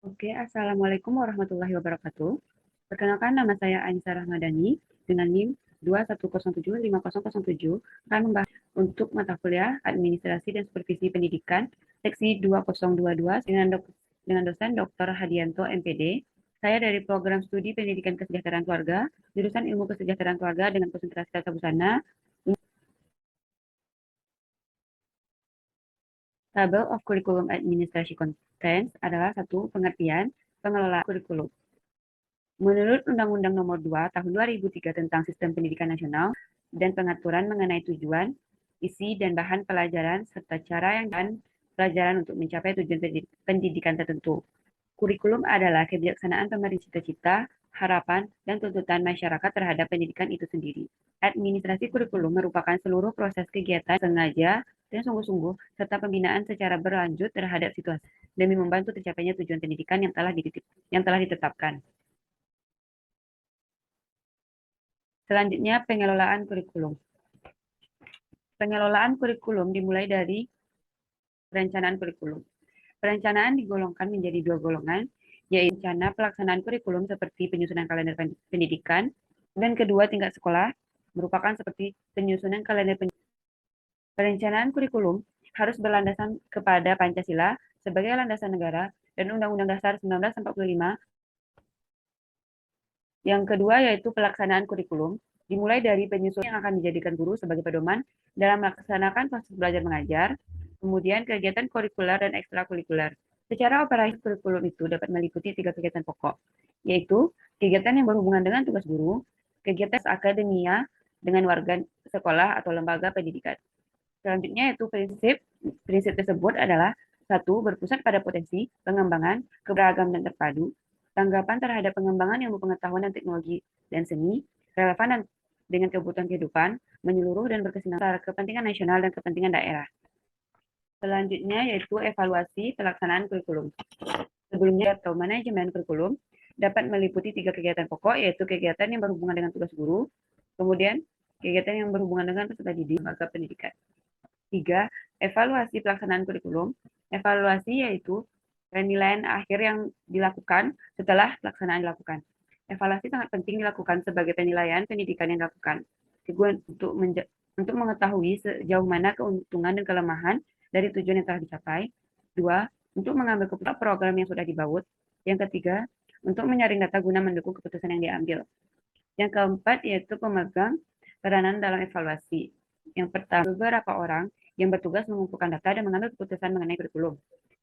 Oke, Assalamualaikum warahmatullahi wabarakatuh. Perkenalkan, nama saya Ainsa Rahmadani dengan NIM 2107507 akan membahas untuk mata kuliah Administrasi dan Supervisi Pendidikan seksi 2022 dengan dosen Dr. Hadianto MPD. Saya dari program studi Pendidikan Kesejahteraan Keluarga, jurusan Ilmu Kesejahteraan Keluarga dengan konsentrasi tata busana. Table of Curriculum Administration Contents adalah satu pengertian pengelolaan kurikulum. Menurut Undang-Undang Nomor 2 Tahun 2003 tentang Sistem Pendidikan Nasional dan pengaturan mengenai tujuan, isi, dan bahan pelajaran serta cara yang dan pelajaran untuk mencapai tujuan pendidikan tertentu. Kurikulum adalah kebijaksanaan pemerintah cita-cita, harapan, dan tuntutan masyarakat terhadap pendidikan itu sendiri. Administrasi kurikulum merupakan seluruh proses kegiatan sengaja dan sungguh-sungguh serta pembinaan secara berlanjut terhadap situasi demi membantu tercapainya tujuan pendidikan yang telah ditetapkan. Selanjutnya, pengelolaan kurikulum. Pengelolaan kurikulum dimulai dari perencanaan kurikulum. Perencanaan digolongkan menjadi dua golongan, yaitu rencana pelaksanaan kurikulum seperti penyusunan kalender pendidikan, dan kedua tingkat sekolah merupakan seperti penyusunan kalender pendidikan. Perencanaan kurikulum harus berlandasan kepada Pancasila sebagai landasan negara dan Undang-Undang Dasar 1945. Yang kedua yaitu pelaksanaan kurikulum, dimulai dari penyusunan yang akan dijadikan guru sebagai pedoman dalam melaksanakan proses belajar mengajar, kemudian kegiatan kurikuler dan ekstrakurikuler. Secara operatif kurikulum itu dapat meliputi 3 kegiatan pokok, yaitu kegiatan yang berhubungan dengan tugas guru, kegiatan akademia dengan warga sekolah atau lembaga pendidikan. Selanjutnya yaitu prinsip tersebut adalah satu, berpusat pada potensi, pengembangan, keberagaman dan terpadu, tanggapan terhadap pengembangan ilmu pengetahuan dan teknologi dan seni, relevan dengan kebutuhan kehidupan, menyeluruh dan berkesinambungan antara kepentingan nasional dan kepentingan daerah. Selanjutnya yaitu evaluasi pelaksanaan kurikulum. Sebelumnya atau manajemen kurikulum dapat meliputi 3 kegiatan pokok, yaitu kegiatan yang berhubungan dengan tugas guru, kemudian kegiatan yang berhubungan dengan peserta didik, lembaga pendidikan. 3. Evaluasi pelaksanaan kurikulum. Evaluasi yaitu penilaian akhir yang dilakukan setelah pelaksanaan dilakukan. Evaluasi sangat penting dilakukan sebagai penilaian pendidikan yang dilakukan untuk mengetahui sejauh mana keuntungan dan kelemahan dari tujuan yang telah dicapai. 2. Untuk mengambil keputusan program yang sudah dibaut. Yang ketiga, untuk menyaring data guna mendukung keputusan yang diambil. Yang keempat yaitu pemegang peranan dalam evaluasi. Yang pertama, beberapa orang yang bertugas mengumpulkan data dan mengambil keputusan mengenai kurikulum.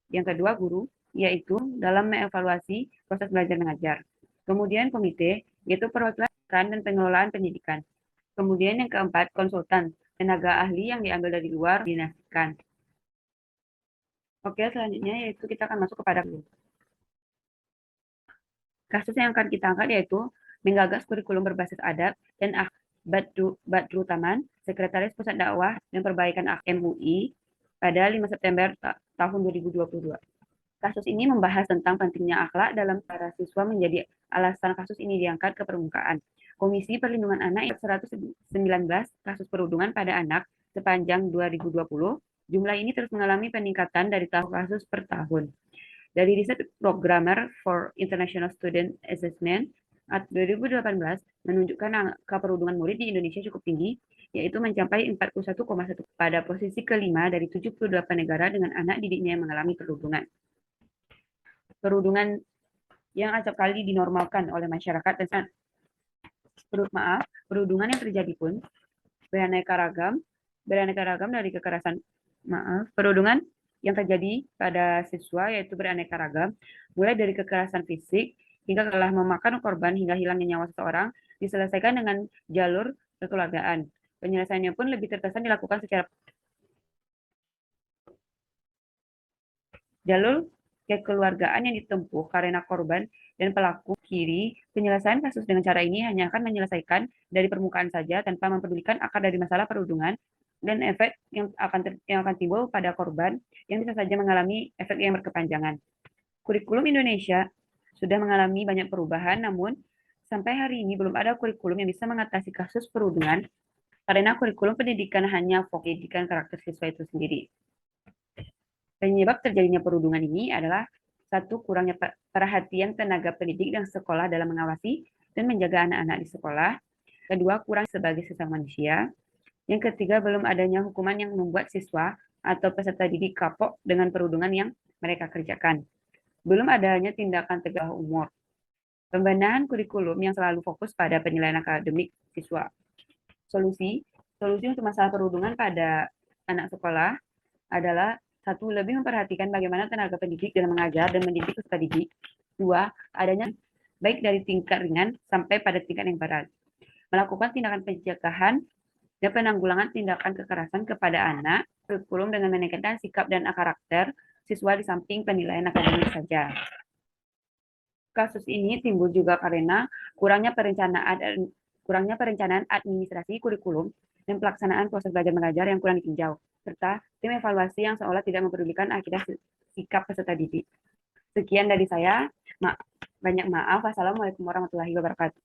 Yang kedua, guru, yaitu dalam mengevaluasi proses belajar mengajar. Kemudian komite, yaitu perwakilan dan pengelolaan pendidikan. Kemudian yang keempat, konsultan, tenaga ahli yang diambil dari luar, dinasikan. Oke, selanjutnya yaitu kita akan masuk kepada kasus yang akan kita angkat yaitu menggagas kurikulum berbasis adat dan Badru Taman, Sekretaris Pusat Dakwah dan Perbaikan MUI pada 5 September tahun 2022. Kasus ini membahas tentang pentingnya akhlak dalam para siswa menjadi alasan kasus ini diangkat ke permukaan. Komisi Perlindungan Anak 119 kasus perundungan pada anak sepanjang 2020, jumlah ini terus mengalami peningkatan dari tahun kasus per tahun. Dari riset Programmer for International Student Assessment 2018 menunjukkan angka perundungan murid di Indonesia cukup tinggi, yaitu mencapai 41,1 pada posisi kelima dari 78 negara dengan anak didiknya yang mengalami perundungan. Perundungan yang acap kali dinormalkan oleh masyarakat dan perundungan yang terjadi pun beraneka ragam dari kekerasan. Perundungan yang terjadi pada siswa yaitu beraneka ragam, mulai dari kekerasan fisik hingga telah memakan korban hingga hilangnya nyawa seseorang, diselesaikan dengan jalur kekeluargaan. Penyelesaiannya pun lebih terkesan dilakukan secara jalur kekeluargaan yang ditempuh karena korban dan pelaku kiri. Penyelesaian kasus dengan cara ini hanya akan menyelesaikan dari permukaan saja tanpa mempedulikan akar dari masalah perundungan dan efek yang akan timbul pada korban yang bisa saja mengalami efek yang berkepanjangan. Kurikulum Indonesia sudah mengalami banyak perubahan, namun sampai hari ini belum ada kurikulum yang bisa mengatasi kasus perundungan karena kurikulum pendidikan hanya fokus pendidikan karakter siswa itu sendiri. Penyebab terjadinya perundungan ini adalah Satu, kurangnya perhatian tenaga pendidik dan sekolah dalam mengawasi dan menjaga anak-anak di sekolah. Kedua, kurang sebagai sesama manusia. Yang ketiga, belum adanya hukuman yang membuat siswa atau peserta didik kapok dengan perundungan yang mereka kerjakan. Belum adanya tindakan tegas umur. Pembenahan kurikulum yang selalu fokus pada penilaian akademik siswa. Solusi untuk masalah perundungan pada anak sekolah adalah satu, lebih memperhatikan bagaimana tenaga pendidik dalam mengajar dan mendidik peserta didik. Dua, adanya baik dari tingkat ringan sampai pada tingkat yang berat. Melakukan tindakan pencegahan dan penanggulangan tindakan kekerasan kepada anak, kurikulum dengan meningkatkan sikap dan karakter siswa di samping penilaian akademik saja. Kasus ini timbul juga karena kurangnya perencanaan administrasi kurikulum dan pelaksanaan proses belajar mengajar yang kurang ditinjau, serta tim evaluasi yang seolah tidak mempedulikan akidah sikap peserta didik. Sekian dari saya. Banyak maaf. Wassalamualaikum warahmatullahi wabarakatuh.